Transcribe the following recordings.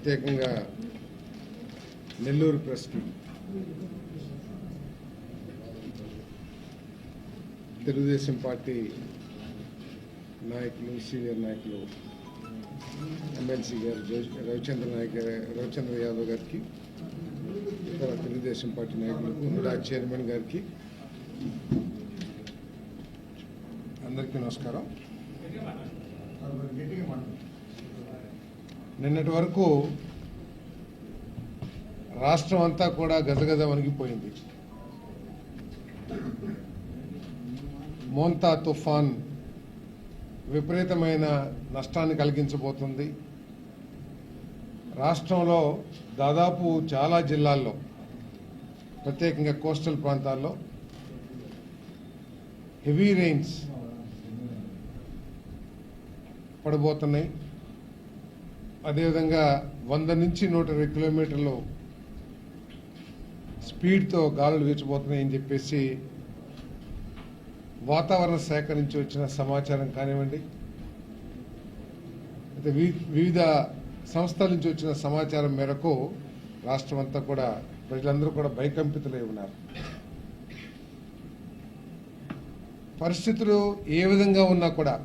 ప్రత్యేకంగా నెల్లూరు ప్రెస్కి తెలుగుదేశం పార్టీ నాయకులు, సీనియర్ నాయకులు, ఎమ్మెల్సీ గారు రవిచంద్ర యాదవ్ గారికి, ఇతర తెలుగుదేశం పార్టీ నాయకులకు, హుడా చైర్మన్ గారికి అందరికీ నమస్కారం. నిన్నటి వరకు రాష్ట్రం అంతా కూడా గజగజ వణిగిపోయింది. మోంతా తుఫాన్ విపరీతమైన నష్టాన్ని కలిగించబోతుంది. రాష్ట్రంలో దాదాపు చాలా జిల్లాల్లో, ప్రత్యేకంగా కోస్టల్ ప్రాంతాల్లో హెవీ రెయిన్స్ పడబోతున్నాయి. అదేవిధంగా 100 నుంచి 120 కిలోమీటర్లు స్పీడ్తో గాలులు వీచబోతున్నాయని చెప్పేసి వాతావరణ శాఖ నుంచి వచ్చిన సమాచారం కానివ్వండి, అయితే వివిధ సంస్థల నుంచి వచ్చిన సమాచారం మేరకు రాష్ట్రం అంతా కూడా ప్రజలందరూ కూడా భయకంపితులై ఉన్నారు. పరిస్థితులు ఏ విధంగా ఉన్నా కూడా,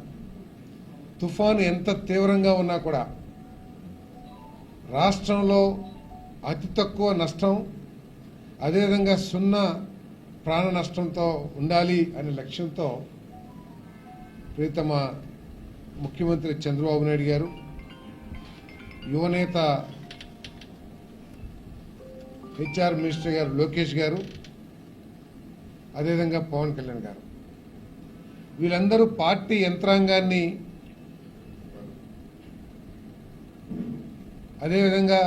తుఫాను ఎంత తీవ్రంగా ఉన్నా కూడా రాష్ట్రంలో అతి తక్కువ నష్టం, అదేవిధంగా 0 ప్రాణ నష్టంతో ఉండాలి అనే లక్ష్యంతో ప్రీతమ ముఖ్యమంత్రి చంద్రబాబు నాయుడు గారు, యువనేత హెచ్ఆర్ మినిస్టర్ గారు లోకేష్ గారు, అదేవిధంగా పవన్ కళ్యాణ్ గారు, వీళ్ళందరూ పార్టీ యంత్రాంగాన్ని, అదేవిధంగా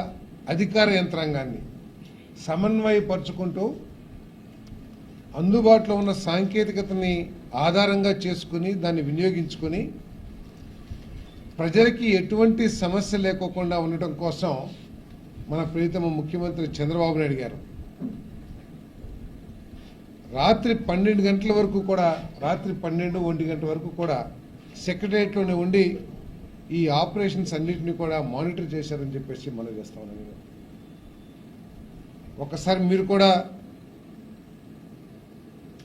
అధికార యంత్రాంగాన్ని సమన్వయపరుచుకుంటూ అందుబాటులో ఉన్న సాంకేతికతని ఆధారంగా చేసుకుని దాన్ని వినియోగించుకొని ప్రజలకి ఎటువంటి సమస్య లేకోకుండా ఉండటం కోసం మన ప్రీతమ ముఖ్యమంత్రి చంద్రబాబు నాయుడు గారు రాత్రి 12 గంటల వరకు కూడా, రాత్రి 12-1 గంట వరకు కూడా సెక్రటరియట్లోనే ఉండి ఈ ఆపరేషన్స్ అన్నింటినీ కూడా మానిటర్ చేశారని చెప్పేసి మనం చేస్తా ఉన్నాను. ఒకసారి మీరు కూడా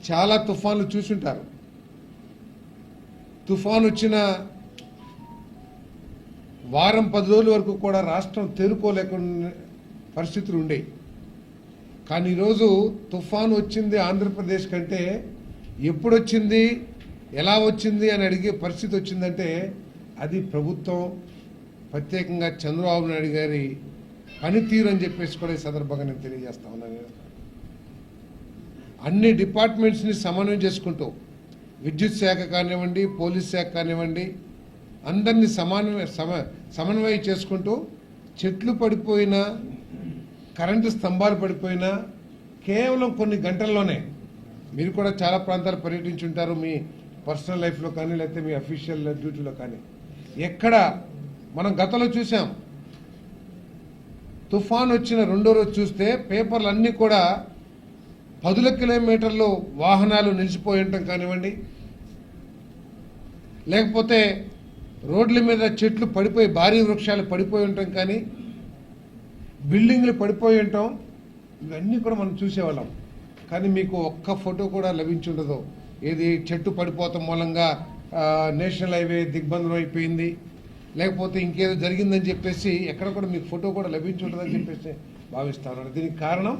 చాలా తుఫాన్లు చూసుంటారు. తుఫాన్ వచ్చిన వారం 10 రోజుల వరకు కూడా రాష్ట్రం తేరుకోలేకుండా పరిస్థితులు ఉండేవి. కానీ ఈరోజు తుఫాను వచ్చింది ఆంధ్రప్రదేశ్ కంటే ఎప్పుడు వచ్చింది, ఎలా వచ్చింది అని అడిగే పరిస్థితి వచ్చిందంటే అది ప్రభుత్వం, ప్రత్యేకంగా చంద్రబాబు నాయుడు గారి పనితీరు అని చెప్పేసి కూడా ఈ సందర్భంగా నేను తెలియజేస్తా ఉన్నాను. అన్ని డిపార్ట్మెంట్స్ని సమన్వయం చేసుకుంటూ, విద్యుత్ శాఖ కానివ్వండి, పోలీస్ శాఖ కానివ్వండి, అందరినీ సమన్వయం చేసుకుంటూ చెట్లు పడిపోయినా, కరెంటు స్తంభాలు పడిపోయినా కేవలం కొన్ని గంటల్లోనే, మీరు కూడా చాలా ప్రాంతాలు పర్యటించుంటారు మీ పర్సనల్ లైఫ్లో కానీ, లేకపోతే మీ అఫీషియల్ డ్యూటీలో కానీ. ఎక్కడ మనం గతంలో చూసాం, తుఫాన్ వచ్చిన 2వ రోజు చూస్తే పేపర్లు అన్నీ కూడా 10 కిలోమీటర్లు వాహనాలు నిలిచిపోయి ఉండటం కానివ్వండి, లేకపోతే రోడ్ల మీద చెట్లు పడిపోయి, భారీ వృక్షాలు పడిపోయి ఉండటం కానీ, బిల్డింగ్లు పడిపోయి ఉండటం, ఇవన్నీ కూడా మనం చూసేవాళ్ళం. కానీ మీకు ఒక్క ఫోటో కూడా లభించి ఉండదు. ఏది చెట్టు పడిపోవటం మూలంగా నేషనల్ హైవే దిగ్బంధనం అయిపోయింది, లేకపోతే ఇంకేదో జరిగిందని చెప్పేసి ఎక్కడ కూడా మీకు ఫోటో కూడా లభించి ఉంటుందని చెప్పేసి భావిస్తాను. దీనికి కారణం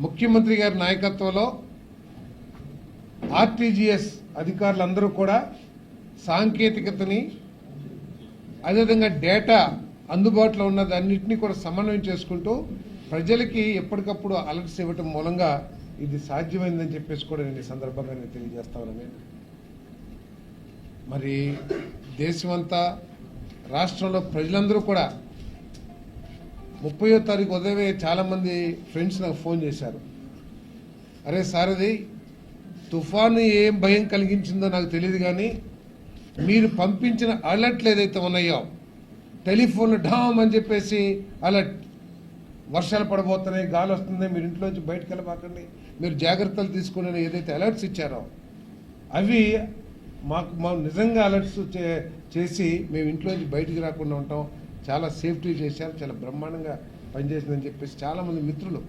ముఖ్యమంత్రి గారి నాయకత్వంలో ఆర్టీజీఎస్ అధికారులందరూ కూడా సాంకేతికతని, అదేవిధంగా డేటా అందుబాటులో ఉన్నది అన్నింటినీ కూడా సమన్వయం చేసుకుంటూ ప్రజలకి ఎప్పటికప్పుడు అలర్ట్స్ ఇవ్వటం మూలంగా ఇది సాధ్యమైందని చెప్పేసి కూడా నేను ఈ సందర్భంగా నేను తెలియజేస్తా ఉన్నాను. మరి దేశమంతా, రాష్ట్రంలో ప్రజలందరూ కూడా 30వ తారీఖు ఉదయమే చాలామంది ఫ్రెండ్స్ నాకు ఫోన్ చేశారు. అరే సారథి, తుఫాను ఏం భయం కలిగించిందో నాకు తెలియదు, కానీ మీరు పంపించిన అలర్ట్లు ఏదైతే ఉన్నాయో, టెలిఫోన్లో ఢామ్ అని చెప్పేసి అలర్ట్, వర్షాలు పడబోతున్నాయి, గాలి వస్తుంది, మీరు ఇంట్లోంచి బయటకు వెళ్ళబాకండి, మీరు జాగ్రత్తలు తీసుకుని ఏదైతే అలర్ట్స్ ఇచ్చారో అవి మాకు నిజంగా అలర్ట్స్ చేసి మేము ఇంట్లోంచి బయటికి రాకుండా ఉంటాం, చాలా సేఫ్టీ చేశారు, చాలా బ్రహ్మాండంగా పనిచేసిందని చెప్పేసి చాలామంది మిత్రులు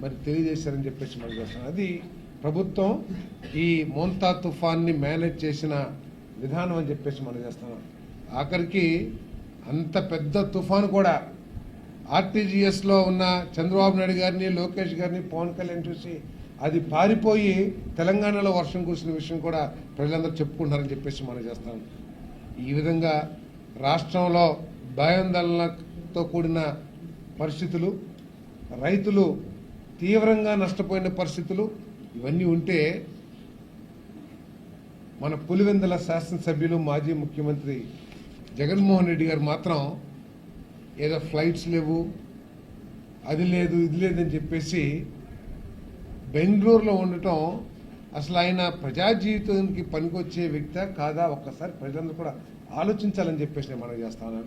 మరి తెలియజేశారని చెప్పేసి మనం చేస్తాం. అది ప్రభుత్వం ఈ మోంతా తుఫాన్ని మేనేజ్ చేసిన విధానం అని చెప్పేసి మనం చేస్తున్నాం. ఆఖరికి అంత పెద్ద తుఫాను కూడా ఆర్టీజీఎస్లో ఉన్న చంద్రబాబు నాయుడు గారిని, లోకేష్ గారిని, పవన్ కళ్యాణ్ చూసి అది పారిపోయి తెలంగాణలో వర్షం కురిసిన విషయం కూడా ప్రజలందరూ చెప్పుకుంటున్నారని చెప్పేసి మనం చేస్తాం. ఈ విధంగా రాష్ట్రంలో భయాందోళనతో కూడిన పరిస్థితులు, రైతులు తీవ్రంగా నష్టపోయిన పరిస్థితులు ఇవన్నీ ఉంటే మన పులివెందుల శాసనసభ్యులు మాజీ ముఖ్యమంత్రి జగన్మోహన్ రెడ్డి గారు మాత్రం ఏదో ఫ్లైట్స్ లేవు, అది లేదు, ఇది లేదని చెప్పేసి బెంగళూరులో ఉండటం అసలు ఆయన ప్రజా జీవితానికి పనికొచ్చే వ్యక్తి కాదా ఒక్కసారి ప్రజలందరూ కూడా ఆలోచించాలని చెప్పేసి నేను మనం చేస్తాను.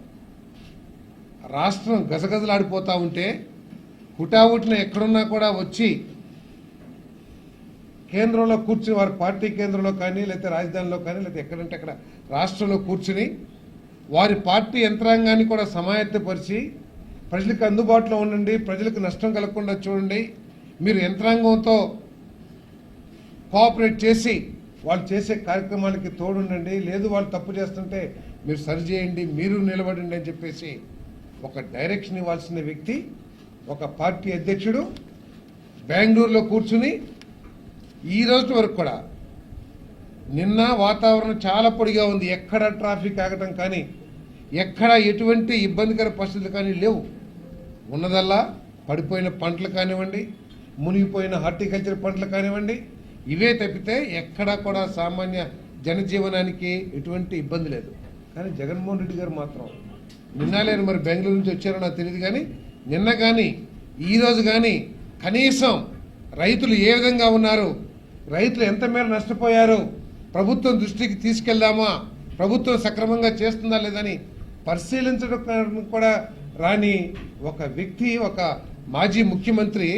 రాష్ట్రం గజగజలాడిపోతూ ఉంటే హుటాహుటిన ఎక్కడున్నా కూడా వచ్చి కేంద్రంలో కూర్చుని వారి పార్టీ కేంద్రంలో కానీ లేకపోతే రాజధానిలో కానీ లేకపోతే ఎక్కడంటే అక్కడ రాష్ట్రంలో కూర్చుని వారి పార్టీ యంత్రాంగాన్ని కూడా సమాయత్తపరిచి ప్రజలకు అందుబాటులో ఉండండి, ప్రజలకు నష్టం కలగకుండా చూడండి, మీరు యంత్రాంగంతో కోఆపరేట్ చేసి వాళ్ళు చేసే కార్యక్రమాలకి తోడుండండి, లేదు వాళ్ళు తప్పు చేస్తుంటే మీరు సరిచేయండి, మీరు నిలబడండి అని చెప్పేసి ఒక డైరెక్షన్ ఇవ్వాల్సిన వ్యక్తి ఒక పార్టీ అధ్యక్షుడు బెంగళూరులో కూర్చుని ఈ రోజు వరకు కూడా నిన్న వాతావరణం చాలా పొడిగా ఉంది, ఎక్కడ ట్రాఫిక్ ఆగటం కానీ ఎక్కడ ఎటువంటి ఇబ్బందికర పరిస్థితులు కానీ లేవు. ఉన్నదల్లా పడిపోయిన పంటలు కానివ్వండి, మునిగిపోయిన హార్టికల్చర్ పంటలు కానివ్వండి, ఇవే తప్పితే ఎక్కడా కూడా సామాన్య జనజీవనానికి ఎటువంటి ఇబ్బంది లేదు. కానీ జగన్మోహన్ రెడ్డి గారు మాత్రం నిన్న లేని మరి బెంగళూరు నుంచి వచ్చారో నాకు తెలియదు, కానీ నిన్న కానీ ఈరోజు కానీ కనీసం రైతులు ఏ విధంగా ఉన్నారు, రైతులు ఎంత మేర నష్టపోయారు, ప్రభుత్వం దృష్టికి తీసుకెళ్దామా, ప్రభుత్వం సక్రమంగా చేస్తుందా లేదని పరిశీలించడం కూడా రాని ఒక వ్యక్తి, ఒక మాజీ ముఖ్యమంత్రి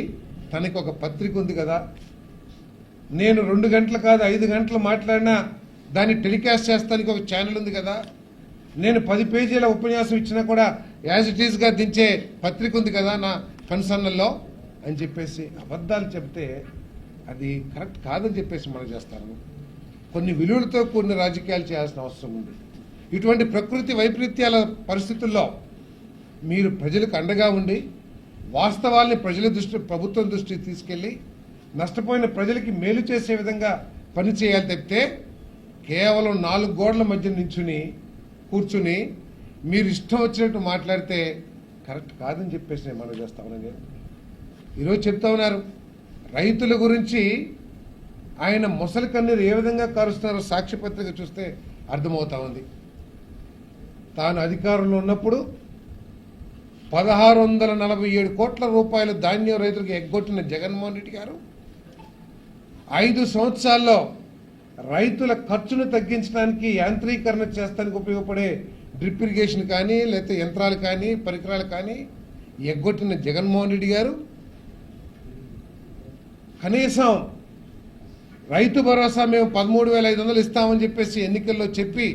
తనకి ఒక పత్రిక ఉంది కదా, నేను 2 గంటలు కాదు 5 గంటలు మాట్లాడినా దాన్ని టెలికాస్ట్ చేస్తానికి ఒక ఛానల్ ఉంది కదా, నేను 10 పేజీల ఉపన్యాసం ఇచ్చినా కూడా యాజ్ ఇట్ ఈస్గా దించే పత్రిక ఉంది కదా నా కన్సర్న్లో అని చెప్పేసి అబద్ధాలు చెప్తే అది కరెక్ట్ కాదని చెప్పేసి మనం చేస్తాము. కొన్ని విలువలతో కూడిన రాజకీయాలు చేయాల్సిన అవసరం ఉంది. ఇటువంటి ప్రకృతి వైపరీత్యాల పరిస్థితుల్లో మీరు ప్రజలకు అండగా ఉండి వాస్తవాల్ని ప్రభుత్వం దృష్టికి తీసుకెళ్లి నష్టపోయిన ప్రజలకి మేలు చేసే విధంగా పనిచేయాలి తప్పితే కేవలం 4 గోడల మధ్య కూర్చుని మీరు ఇష్టం వచ్చినట్టు మాట్లాడితే కరెక్ట్ కాదని చెప్పేసి నేను మనం చేస్తామని ఈరోజు చెప్తా ఉన్నారు. రైతుల గురించి ఆయన మొసలి కన్నీరు ఏ విధంగా కారుస్తున్నారో సాక్ష్యపత్రిక చూస్తే అర్థమవుతా ఉంది. తాను అధికారంలో ఉన్నప్పుడు 1647 కోట్ల రూపాయలు ధాన్యం రైతులకు ఎగ్గొట్టిన జగన్మోహన్ రెడ్డి గారు 5 సంవత్సరాల్లో రైతుల ఖర్చును తగ్గించడానికి యాంత్రీకరణ చేస్తానికి ఉపయోగపడే డ్రిప్ ఇరిగేషన్ కానీ లేకపోతే యంత్రాలు కానీ పరికరాలు కానీ ఎగ్గొట్టిన జగన్మోహన్ రెడ్డి గారు కనీసం రైతు భరోసా మేము 13,500 ఇస్తామని చెప్పేసి ఎన్నికల్లో చెప్పి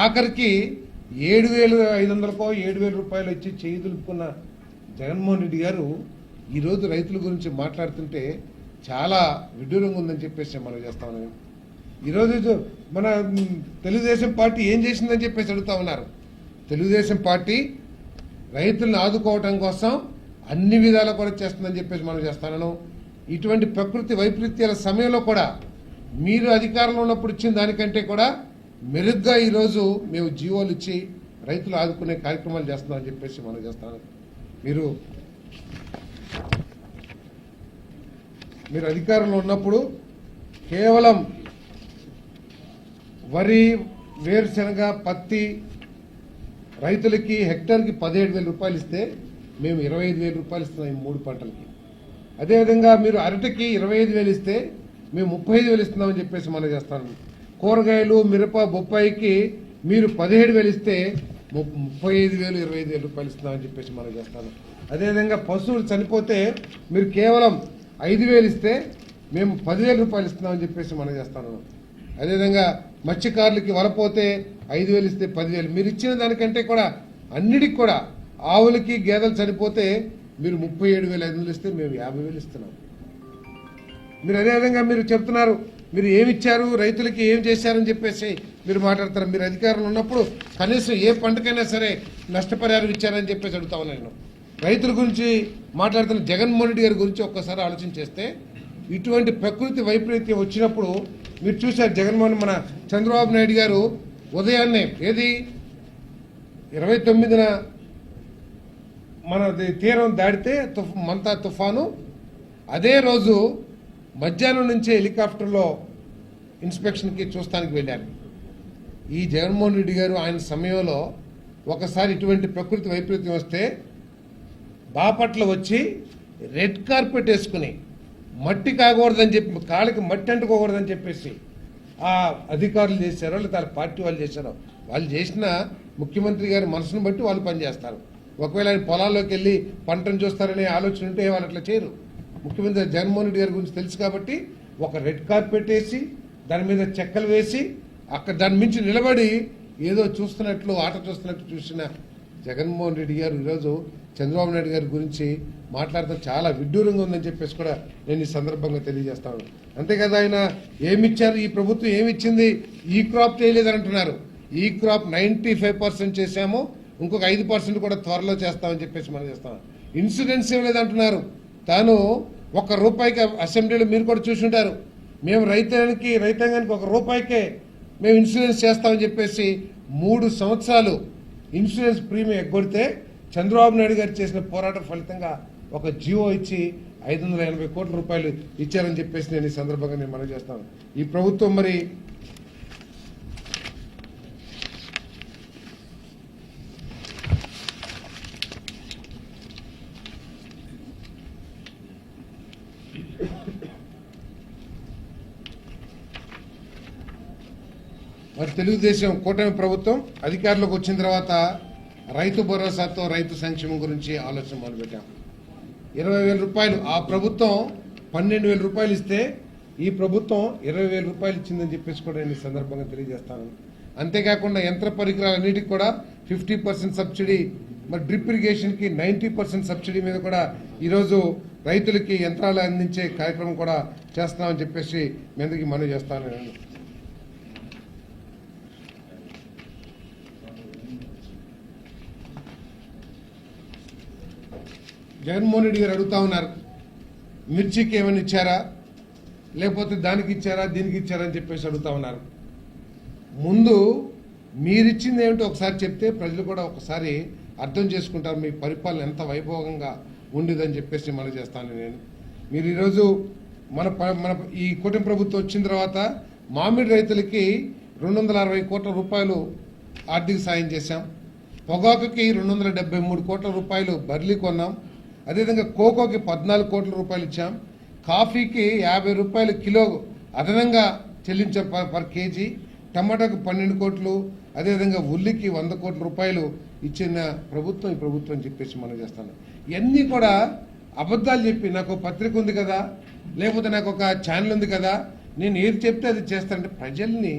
ఆఖరికి 7,500కో 7,000 రూపాయలు ఇచ్చి చేయి దులుపుకున్న జగన్మోహన్ రెడ్డి గారు ఈరోజు రైతుల గురించి మాట్లాడుతుంటే చాలా విడ్డూరంగా ఉందని చెప్పేసి మనం చేస్తామని. ఈరోజు మన తెలుగుదేశం పార్టీ ఏం చేసిందని చెప్పేసి అడుగుతా ఉన్నారు. తెలుగుదేశం పార్టీ రైతులను ఆదుకోవటం కోసం అన్ని విధాలు కూడా చేస్తుందని చెప్పేసి మనం చేస్తాను. ఇటువంటి ప్రకృతి వైపరీత్యాల సమయంలో కూడా మీరు అధికారంలో ఉన్నప్పుడు ఇచ్చిన దానికంటే కూడా మెరుగ్గా ఈరోజు మేము జీవోలు ఇచ్చి రైతులు ఆదుకునే కార్యక్రమాలు చేస్తున్నామని చెప్పేసి మనం చేస్తాను. మీరు అధికారంలో ఉన్నప్పుడు కేవలం వరి, వేరుశనగ, పత్తి రైతులకి హెక్టార్కి 17,000 రూపాయలు ఇస్తే మేము 25,000 రూపాయలు ఇస్తున్నాం ఈ 3 పంటలకి. అదేవిధంగా మీరు అరటికి 25,000 ఇస్తే మేము 35,000 ఇస్తున్నామని చెప్పేసి మనం చేస్తాను. కూరగాయలు, మిరప, బొప్పాయికి మీరు 17,000 ఇస్తే 35,000, 25,000 రూపాయలు ఇస్తున్నామని చెప్పేసి మనం చేస్తాను. అదేవిధంగా పశువులు చనిపోతే మీరు కేవలం 5,000 ఇస్తే మేము 10,000 రూపాయలు ఇస్తున్నామని చెప్పేసి మనం చేస్తాను. అదేవిధంగా మత్స్యకారులకి వలపోతే 5,000 ఇస్తే 10,000, మీరు ఇచ్చిన దానికంటే కూడా అన్నిటికి కూడా ఆవులకి గేదెలు చనిపోతే మీరు 37,500 ఇస్తే మేము 50,000 ఇస్తున్నాం. మీరు అదేవిధంగా మీరు చెప్తున్నారు మీరు ఏమిచ్చారు రైతులకి ఏం చేశారని చెప్పేసి మీరు మాట్లాడతారు. మీరు అధికారంలో ఉన్నప్పుడు కనీసం ఏ పంటకైనా సరే నష్టపరిహారం ఇచ్చారని చెప్పేసి అడుగుతా ఉన్నాను. నేను రైతుల గురించి మాట్లాడుతున్న జగన్మోహన్ రెడ్డి గారి గురించి ఒక్కసారి ఆలోచన చేస్తే ఇటువంటి ప్రకృతి వైపరీత్యం వచ్చినప్పుడు మీరు చూశారు జగన్మోహన్ మన చంద్రబాబు నాయుడు గారు ఉదయాన్నే ఏది 29న మన తీరం దాడితే మంతా తుఫాను అదే రోజు మధ్యాహ్నం నుంచే హెలికాప్టర్లో ఇన్స్పెక్షన్కి చూస్తానికి వెళ్ళారు. ఈ జగన్మోహన్ రెడ్డి గారు ఆయన సమయంలో ఒకసారి ఇటువంటి ప్రకృతి వైపరీత్యం వస్తే బాపట్ల వచ్చి రెడ్ కార్పెట్ వేసుకుని మట్టి కాకూడదని చెప్పి కాళ్ళకి మట్టి అంటుకోకూడదని చెప్పేసి ఆ అధికారులు చేశారో లేదా పార్టీ వాళ్ళు చేశారో వాళ్ళు చేసిన ముఖ్యమంత్రి గారి మనసును బట్టి వాళ్ళు పనిచేస్తారు. ఒకవేళ ఆయన పొలాల్లోకి వెళ్ళి పంటను చూస్తారనే ఆలోచన ఉంటే వాళ్ళు అట్లా చేయరు. ముఖ్యమంత్రి జగన్మోహన్ రెడ్డి గారి గురించి తెలుసు కాబట్టి ఒక రెడ్ కార్పెట్ వేసి దాని మీద చెక్కలు వేసి అక్కడ దాని మించి నిలబడి ఏదో చూస్తున్నట్లు ఆట చూస్తున్నట్టు చూసిన జగన్మోహన్ రెడ్డి గారు ఈరోజు చంద్రబాబు నాయుడు గారి గురించి మాట్లాడటం చాలా విడ్డూరంగా ఉందని చెప్పేసి కూడా నేను ఈ సందర్భంగా తెలియజేస్తాను. అంతేకాదు ఆయన ఏమిచ్చారు ఈ ప్రభుత్వం ఏమిచ్చింది ఈ క్రాప్ చేయలేదని అంటున్నారు. ఈ క్రాప్ 95% చేశాము, ఇంకొక 5% కూడా త్వరలో చేస్తామని చెప్పేసి మనం చేస్తాం. ఇన్సూరెన్స్ ఇవ్వలేదంటున్నారు. తాను ₹1 అసెంబ్లీలో మీరు కూడా చూసుంటారు. మేము రైతాంగానికి ₹1 మేము ఇన్సూరెన్స్ చేస్తామని చెప్పేసి 3 సంవత్సరాలు ఇన్సూరెన్స్ ప్రీమియం ఎగ్గొడితే చంద్రబాబు నాయుడు గారు చేసిన పోరాటం ఫలితంగా ఒక జియో ఇచ్చి ₹580 కోట్ల ఇచ్చారని చెప్పేసి నేను ఈ సందర్భంగా నేను మనవి చేస్తాను. ఈ ప్రభుత్వం మరి తెలుగుదేశం కూటమి ప్రభుత్వం అధికారంలోకి వచ్చిన తర్వాత రైతు భరోసాతో రైతు సంక్షేమం గురించి ఆలోచన మొదలుపెట్టాం. ₹20,000 ఆ ప్రభుత్వం ₹12,000 ఇస్తే ఈ ప్రభుత్వం ₹20,000 ఇచ్చిందని చెప్పేసి కూడా నేను ఈ సందర్భంగా తెలియజేస్తాను. అంతేకాకుండా యంత్ర పరికరాలన్నిటికీ కూడా 50% సబ్సిడీ, మరి డ్రిప్ ఇరిగేషన్కి 90% సబ్సిడీ మీద కూడా ఈరోజు రైతులకి యంత్రాలు అందించే కార్యక్రమం కూడా చేస్తున్నామని చెప్పేసి మీ అందరికీ మనవి చేస్తాను. నేను జగన్మోహన్ రెడ్డి గారు అడుగుతా ఉన్నారు మిర్చికి ఏమైనా ఇచ్చారా లేకపోతే దానికి ఇచ్చారా దీనికి ఇచ్చారా అని చెప్పేసి అడుగుతా ఉన్నారు. ముందు మీరిచ్చింది ఏమిటో ఒకసారి చెప్తే ప్రజలు కూడా ఒకసారి అర్థం చేసుకుంటారు మీ పరిపాలన ఎంత వైభవంగా ఉండేదని చెప్పేసి మనం చేస్తాను. నేను మీరు ఈరోజు మన ఈ కూటమి ప్రభుత్వం వచ్చిన తర్వాత మామిడి రైతులకి ₹260 కోట్ల ఆర్థిక సాయం చేశాం. పొగాకుకి ₹273 కోట్ల బర్లీ కొన్నాం. అదేవిధంగా కోకోకి ₹14 కోట్ల ఇచ్చాం. కాఫీకి ₹50 కిలో అదనంగా చెల్లించాం పర్ కేజీ. టమాటాకు 12 కోట్లు, అదేవిధంగా ఉల్లికి ₹100 కోట్ల ఇచ్చిన ప్రభుత్వం ఈ ప్రభుత్వం అని చెప్పేసి మనం చేస్తాను. ఇవన్నీ కూడా అబద్ధాలు చెప్పి నాకు పత్రిక ఉంది కదా లేకపోతే నాకు ఒక ఛానల్ ఉంది కదా నేను ఏది చెప్తే అది చేస్తానంటే ప్రజల్ని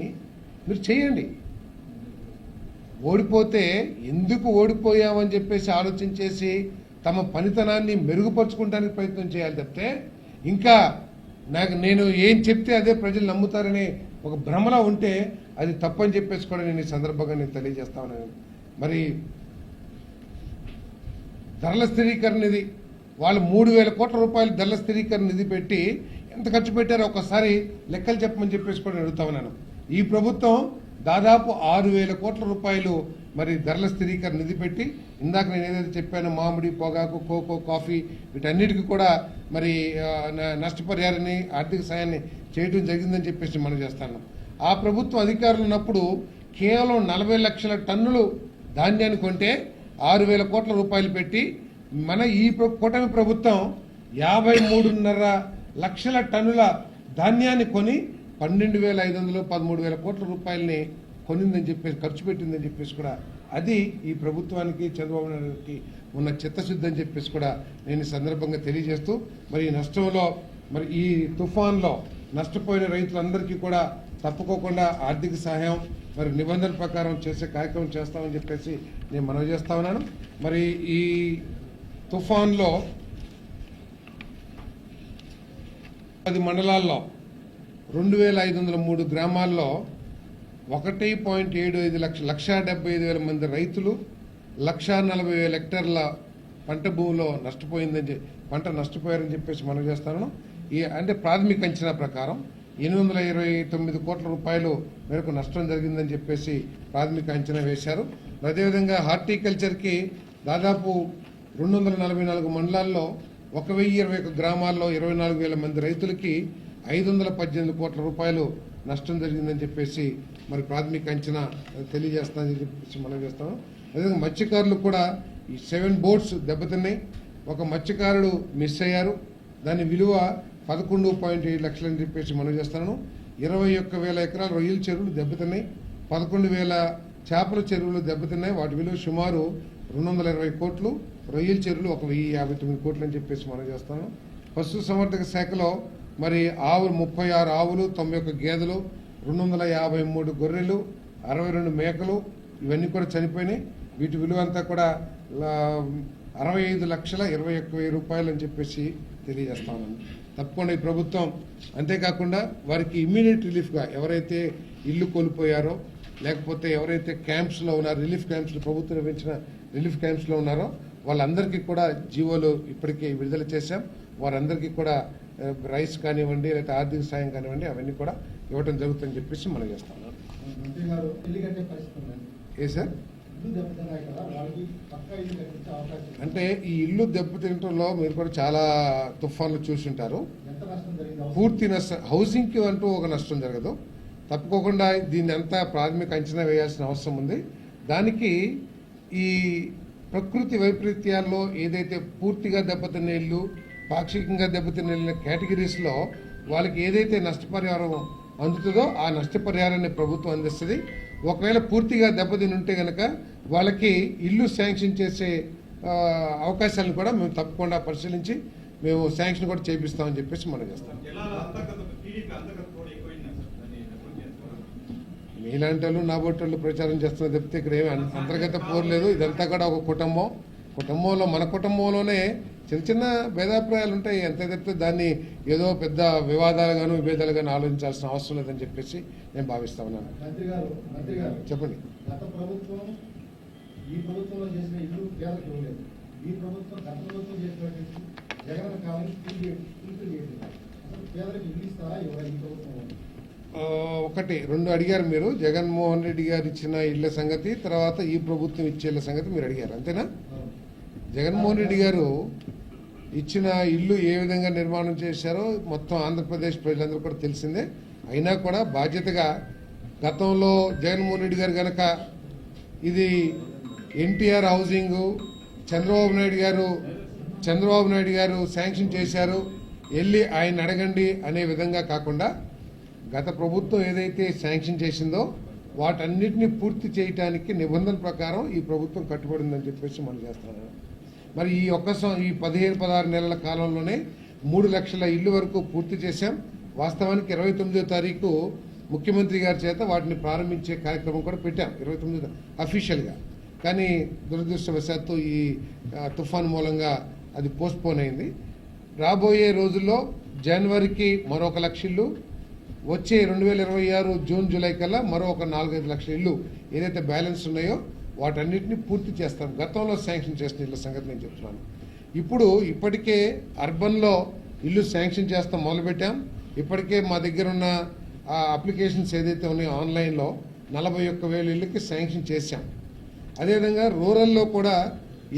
మీరు చేయండి. ఓడిపోతే ఎందుకు ఓడిపోయామని చెప్పేసి ఆలోచన చేసి తమ పనితనాన్ని మెరుగుపరుచుకోవడానికి ప్రయత్నం చేయాలి తప్పితే ఇంకా నేను ఏం చెప్తే అదే ప్రజలు నమ్ముతారనే ఒక భ్రమలో ఉంటే అది తప్పని చెప్పేసి కూడా నేను ఈ సందర్భంగా నేను తెలియజేస్తా ఉన్నాను. మరి ధరల స్థిరీకరణ నిధి వాళ్ళు ₹3,000 కోట్ల ధరల స్థిరీకరణ నిధి పెట్టి ఎంత ఖర్చు పెట్టారో ఒకసారి లెక్కలు చెప్పమని చెప్పేసి కూడా అడుగుతా ఉన్నాను. ఈ ప్రభుత్వం దాదాపు ₹6,000 కోట్ల మరి ధరల స్థిరీకరణ నిధి పెట్టి ఇందాక నేను ఏదైతే చెప్పానో మామిడి, పొగాకు, కోకో, కాఫీ వీటన్నిటికీ కూడా మరి నష్టపరిహారాన్ని ఆర్థిక సాయాన్ని చేయడం జరిగిందని చెప్పేసి మనం చేస్తాను. ఆ ప్రభుత్వం అధికారులు ఉన్నప్పుడు కేవలం 40 లక్షల టన్నులు ధాన్యాన్ని కొంటే ₹6,000 కోట్ల పెట్టి మన ఈ కూటమి ప్రభుత్వం 53.5 లక్షల టన్నుల ధాన్యాన్ని కొని 12,500 13,000 కోట్ల రూపాయలని కొనిందని చెప్పేసి ఖర్చు పెట్టిందని చెప్పేసి కూడా అది ఈ ప్రభుత్వానికి చంద్రబాబు నాయుడుకి ఉన్న చిత్తశుద్ధి అని చెప్పేసి కూడా నేను ఈ సందర్భంగా తెలియజేస్తూ మరి ఈ నష్టంలో మరి ఈ తుఫాన్లో నష్టపోయిన రైతులందరికీ కూడా తప్పుకోకుండా ఆర్థిక సహాయం మరి నిబంధనల ప్రకారం చేసే కార్యక్రమం చేస్తామని చెప్పేసి నేను మనవి చేస్తా ఉన్నాను. మరి ఈ తుఫాన్లో 10 మండలాల్లో 2503 గ్రామాల్లో 1.75 లక్షల 1,75,000 మంది రైతులు 1,40,000 హెక్టార్ల పంట భూమిలో పంట నష్టపోయారని చెప్పేసి మనం చేస్తాను. అంటే ప్రాథమిక అంచనా ప్రకారం 829 కోట్ల రూపాయలు మేరకు నష్టం జరిగిందని చెప్పేసి ప్రాథమిక అంచనా వేశారు. అదేవిధంగా హార్టికల్చర్కి దాదాపు 244 మండలాల్లో 1,021 గ్రామాల్లో 24,000 మంది రైతులకి 518 కోట్ల రూపాయలు నష్టం జరిగిందని చెప్పేసి మరి ప్రాథమిక అంచనా తెలియజేస్తానని చెప్పేసి మనం చేస్తాము. అదేవిధంగా మత్స్యకారులు కూడా ఈ 7 బోట్స్ దెబ్బతిన్నాయి. ఒక మత్స్యకారుడు మిస్ అయ్యారు. దాని విలువ 11.7 లక్షలని చెప్పేసి మనం చేస్తాను. 21,000 ఎకరాల రొయ్యల చెరువులు దెబ్బతిన్నాయి. 11,000 చేపల చెరువులు దెబ్బతిన్నాయి. వాటి విలువ సుమారు 220 కోట్లు. రొయ్యల చెరువులు 1,059 కోట్లు అని చెప్పేసి మనం చేస్తాను. పశు సంవర్ధక శాఖలో మరి 36 ఆవులు, 91 గేదెలు, 253 గొర్రెలు, 62 మేకలు ఇవన్నీ కూడా చనిపోయినాయి. వీటి విలువ అంతా కూడా 65,21,000 రూపాయలు అని చెప్పేసి తెలియజేస్తాను. తప్పకుండా ఈ ప్రభుత్వం అంతేకాకుండా వారికి ఇమ్మీడియట్ రిలీఫ్గా ఎవరైతే ఇల్లు కోల్పోయారో లేకపోతే ఎవరైతే క్యాంప్స్లో ఉన్నారో, రిలీఫ్ క్యాంప్స్లో ప్రభుత్వం నిర్వహించిన రిలీఫ్ క్యాంప్స్లో ఉన్నారో వాళ్ళందరికీ కూడా జీవోలు ఇప్పటికే విడుదల చేశాం. వారందరికీ కూడా రైస్ కానివ్వండి లేకపోతే ఆర్థిక సాయం కానివ్వండి అవన్నీ కూడా ఇవ్వడం జరుగుతుందని చెప్పేసి మనం చేస్తాం. ఏ సార్ అంటే ఈ ఇల్లు దెబ్బతింటంలో మీరు కూడా చాలా తుఫాన్లు చూసుంటారు. పూర్తి నష్టం హౌసింగ్కి అంటూ ఒక నష్టం జరగదు. తప్పుకోకుండా దీన్ని అంతా ప్రాథమిక అంచనా వేయాల్సిన అవసరం ఉంది. దానికి ఈ ప్రకృతి వైపరీత్యాల్లో ఏదైతే పూర్తిగా దెబ్బతిన్న ఇల్లు, పాక్షికంగా దెబ్బతిన్న ఇల్లు కేటగిరీస్లో వాళ్ళకి ఏదైతే నష్టపరిహారం అందుతుందో ఆ నష్టపరిహారాన్ని ప్రభుత్వం అందిస్తుంది. ఒకవేళ పూర్తిగా దెబ్బతిని ఉంటే కనుక వాళ్ళకి ఇల్లు శాంక్షన్ చేసే అవకాశాలను కూడా మేము తప్పకుండా పరిశీలించి మేము శాంక్షన్ కూడా చేపిస్తామని చెప్పేసి మనం చేస్తాం. మీలాంటి వాళ్ళు నా బొట్టోళ్ళు ప్రచారం చేస్తున్న తప్పితే ఇక్కడ ఏమి అంతర్గత పోరు లేదు. ఇదంతా కూడా ఒక కుటుంబంలో మన కుటుంబంలోనే చిన్న చిన్న భేదాభిప్రాయాలు ఉంటాయి. ఎంత తప్పితే దాన్ని ఏదో పెద్ద వివాదాలుగాను విభేదాలుగాను ఆలోచించాల్సిన అవసరం లేదని చెప్పేసి నేను భావిస్తా ఉన్నాను. చెప్పండి. ఒకటి 2 అడిగారు మీరు. జగన్మోహన్ రెడ్డి గారు ఇచ్చిన ఇళ్ల సంగతి, తర్వాత ఈ ప్రభుత్వం ఇచ్చే ఇళ్ల సంగతి మీరు అడిగారు, అంతేనా? జగన్మోహన్ రెడ్డి గారు ఇచ్చిన ఇల్లు ఏ విధంగా నిర్మాణం చేశారో మొత్తం ఆంధ్రప్రదేశ్ ప్రజలందరూ కూడా తెలిసిందే. అయినా కూడా బాధ్యతగా గతంలో జగన్మోహన్ రెడ్డి గారు కనుక ఇది ఎన్టీఆర్ హౌసింగ్ చంద్రబాబు నాయుడు గారు శాంక్షన్ చేశారు, వెళ్ళి ఆయన అడగండి అనే విధంగా కాకుండా గత ప్రభుత్వం ఏదైతే శాంక్షన్ చేసిందో వాటన్నిటిని పూర్తి చేయడానికి నిబంధనల ప్రకారం ఈ ప్రభుత్వం కట్టుబడిందని చెప్పేసి మనం చేస్తున్నాం. మరి ఈ 15-16 నెలల కాలంలోనే 3 లక్షల ఇల్లు వరకు పూర్తి చేశాం. వాస్తవానికి 29వ తారీఖు ముఖ్యమంత్రి గారి చేత వాటిని ప్రారంభించే కార్యక్రమం కూడా పెట్టాం, 29 అఫీషియల్గా. కానీ దురదృష్టవశాత్తు ఈ తుఫాన్ మూలంగా అది పోస్ట్పోన్ అయింది. రాబోయే రోజుల్లో జనవరికి మరో 1 లక్ష ఇల్లు, వచ్చే 2026 జూన్ జూలై కల్లా మరో 4-5 లక్షల ఇల్లు ఏదైతే బ్యాలెన్స్ ఉన్నాయో వాటన్నిటిని పూర్తి చేస్తాం. గతంలో శాంక్షన్ చేసిన ఇళ్ళ సంగతి నేను చెప్తున్నాను. ఇప్పటికే అర్బన్లో ఇల్లు శాంక్షన్ చేస్తాం మొదలుపెట్టాం. ఇప్పటికే మా దగ్గర ఉన్న అప్లికేషన్స్ ఏదైతే ఉన్నాయో ఆన్లైన్లో 41,000 ఇళ్ళకి శాంక్షన్ చేశాం. అదేవిధంగా రూరల్లో కూడా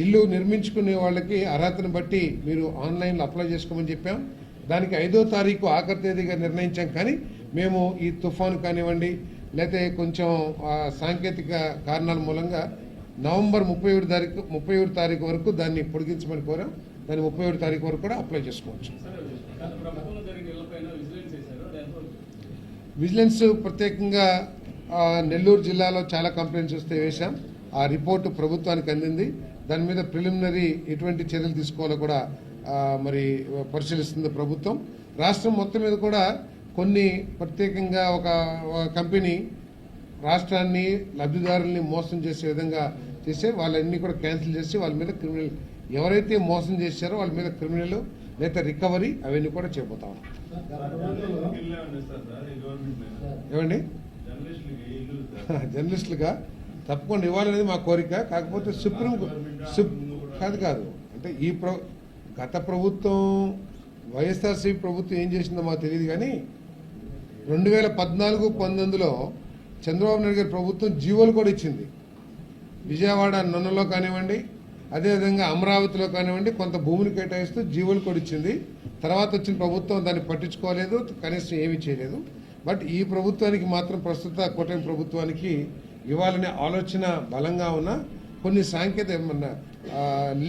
ఇల్లు నిర్మించుకునే వాళ్ళకి అర్హతను బట్టి మీరు ఆన్లైన్లో అప్లై చేసుకోమని చెప్పాం. దానికి 5వ తారీఖు ఆఖరి తేదీగా నిర్ణయించాం. కానీ మేము ఈ తుఫాను కానివ్వండి లేకపోతే కొంచెం సాంకేతిక కారణాల మూలంగా నవంబర్ 31 తారీఖు వరకు దాన్ని పొడిగించమని కోరాం. దాన్ని 31 తారీఖు వరకు కూడా అప్లై చేసుకోవచ్చు. విజిలెన్స్ ప్రత్యేకంగా నెల్లూరు జిల్లాలో చాలా కంప్లైంట్స్ వస్తే వేశాం. ఆ రిపోర్టు ప్రభుత్వానికి అందింది. దాని మీద ప్రిలిమినరీ ఎటువంటి చర్యలు తీసుకోవాలో కూడా మరి పరిశీలిస్తుంది ప్రభుత్వం. రాష్ట్రం మొత్తం మీద కూడా కొన్ని ప్రత్యేకంగా ఒక కంపెనీ రాష్ట్రాన్ని లబ్ధిదారుల్ని మోసం చేసే విధంగా చేసే వాళ్ళన్నీ కూడా క్యాన్సిల్ చేసి వాళ్ళ మీద క్రిమినల్ ఎవరైతే మోసం చేశారో వాళ్ళ మీద క్రిమినల్ లేదా రికవరీ అవన్నీ కూడా చేయబోతాం. ఏమండి జర్నలిస్టులుగా తప్పకుండా ఇవ్వాలనేది మా కోరిక. కాకపోతే కాదు అంటే గత ప్రభుత్వం వైఎస్ఆర్సీపీ ప్రభుత్వం ఏం చేసిందో మాకు తెలియదు కానీ 2014-19లో చంద్రబాబు నాయుడు గారి ప్రభుత్వం జీవోలు కూడా ఇచ్చింది. విజయవాడ నన్నలో కానివ్వండి, అదేవిధంగా అమరావతిలో కానివ్వండి కొంత భూమిని కేటాయిస్తూ జీవోలు కూడా ఇచ్చింది. తర్వాత వచ్చిన ప్రభుత్వం దాన్ని పట్టించుకోలేదు, కనీసం ఏమీ చేయలేదు. బట్ ఈ ప్రభుత్వానికి మాత్రం ప్రస్తుత కూటమి ప్రభుత్వానికి ఇవ్వాలనే ఆలోచన బలంగా ఉన్న కొన్ని సాంకేతిక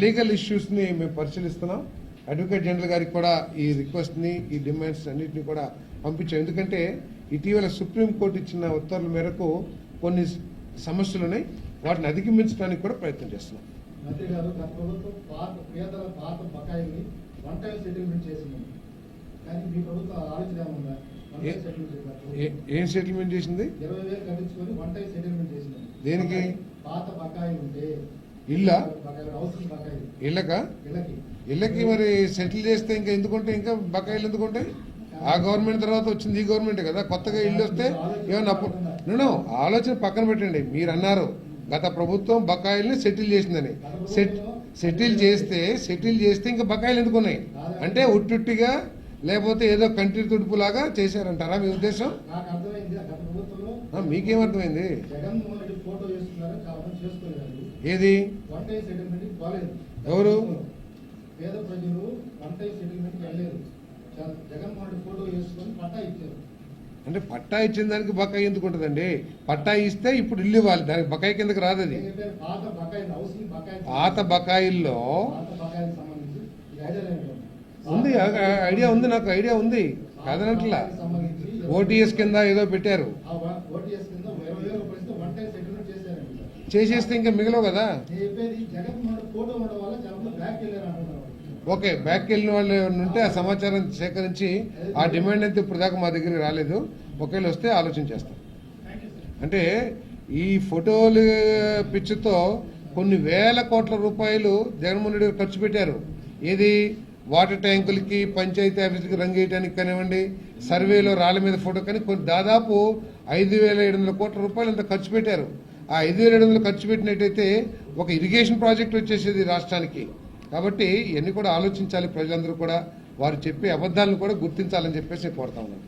లీగల్ ఇష్యూస్ని మేము పరిశీలిస్తున్నాం. అడ్వకేట్ జనరల్ గారికి కూడా ఈ రిక్వెస్ట్ని ఈ డిమాండ్స్ అన్నింటినీ కూడా పంపించాం. ఎందుకంటే ఇటీవల సుప్రీంకోర్టు ఇచ్చిన ఉత్తర్వుల మేరకు కొన్ని సమస్యలు ఉన్నాయి, వాటిని అధిగమించడానికి కూడా ప్రయత్నం చేస్తున్నాం. మంత్రి గారు గత ప్రభుత్వం పాత బకాయిల్ని వన్ టైం సెటిల్మెంట్ చేసింది, కానీ మీ ప్రభుత్వం ఆలోచన ఏమన్నా? ఏం సెటిల్మెంట్ చేసింది? 20,000 కట్టించుకొని వన్ టైం సెటిల్మెంట్ చేసింది. దేనికి? పాత బకాయిలు ఉంటే ఇళ్ళకి మరి సెటిల్ చేస్తే ఇంకా ఎందుకుంటే ఇంకా బకాయిలు ఎందుకుంటాయి? ఆ గవర్నమెంట్ తర్వాత వచ్చింది ఈ గవర్నమెంటే కదా. కొత్తగా ఇల్లు వస్తే ఏమన్నా అప్పుడు నేను ఆలోచన పక్కన పెట్టండి. మీరు అన్నారు గత ప్రభుత్వం బకాయిల్ని సెటిల్ చేసిందని. సెటిల్ చేస్తే ఇంకా బకాయిలు ఎందుకున్నాయి అంటే ఉట్టుట్టిగా లేకపోతే ఏదో కంటి తుడుపులాగా చేశారంటారా మీ ఉద్దేశం? మీకేమర్థమైంది? ఏది? ఎవరు? పేద ప్రజలు వన్ టైం సెటిల్మెంట్ వెళ్ళలేదు, జగన్మోహన్ రెడ్డి ఫోటో వేసుకొని పట్టా ఇచ్చారు. అంటే పట్టా ఇచ్చిన దానికి బకాయి ఎందుకు ఉంటుందండి? పట్టా ఇస్తే ఇప్పుడు ఇల్లు ఇవ్వాలి, దానికి బకాయి కిందకి రాదు. అది పాత బకాయిల్లో ఉంది, ఐడియా ఉంది, నాకు ఐడియా ఉంది కాదనట్లా. ఓటీఎస్ కింద ఏదో పెట్టారు, చేసేస్తే ఇంకా మిగలవు కదా. ఓకే, బ్యాక్ వెళ్ళిన వాళ్ళు ఉంటే ఆ సమాచారం సేకరించి ఆ డిమాండ్ అయితే ఇప్పుడు దాకా మా దగ్గరికి రాలేదు. ఒకవేళ వస్తే ఆలోచన చేస్తాం. అంటే ఈ ఫోటోలు పిచ్చితో కొన్ని వేల కోట్ల రూపాయలు జగన్మోహన్ రెడ్డి ఖర్చు పెట్టారు. ఏది? వాటర్ ట్యాంకులకి, పంచాయతీ ఆఫీసులకి రంగు వేయడానికి కానివ్వండి, సర్వేలో రాళ్ళ మీద ఫోటో కానీ కొన్ని దాదాపు 5,700 కోట్ల రూపాయలు అంత ఖర్చు పెట్టారు. ఆ 5,700 ఖర్చు పెట్టినట్టయితే ఒక ఇరిగేషన్ ప్రాజెక్ట్ వచ్చేసేది రాష్ట్రానికి. కాబట్టి ఇవన్నీ కూడా ఆలోచించాలి. ప్రజలందరూ కూడా వారు చెప్పే అబద్ధాలను కూడా గుర్తించాలని చెప్పేసి కోరుతా ఉన్నాను.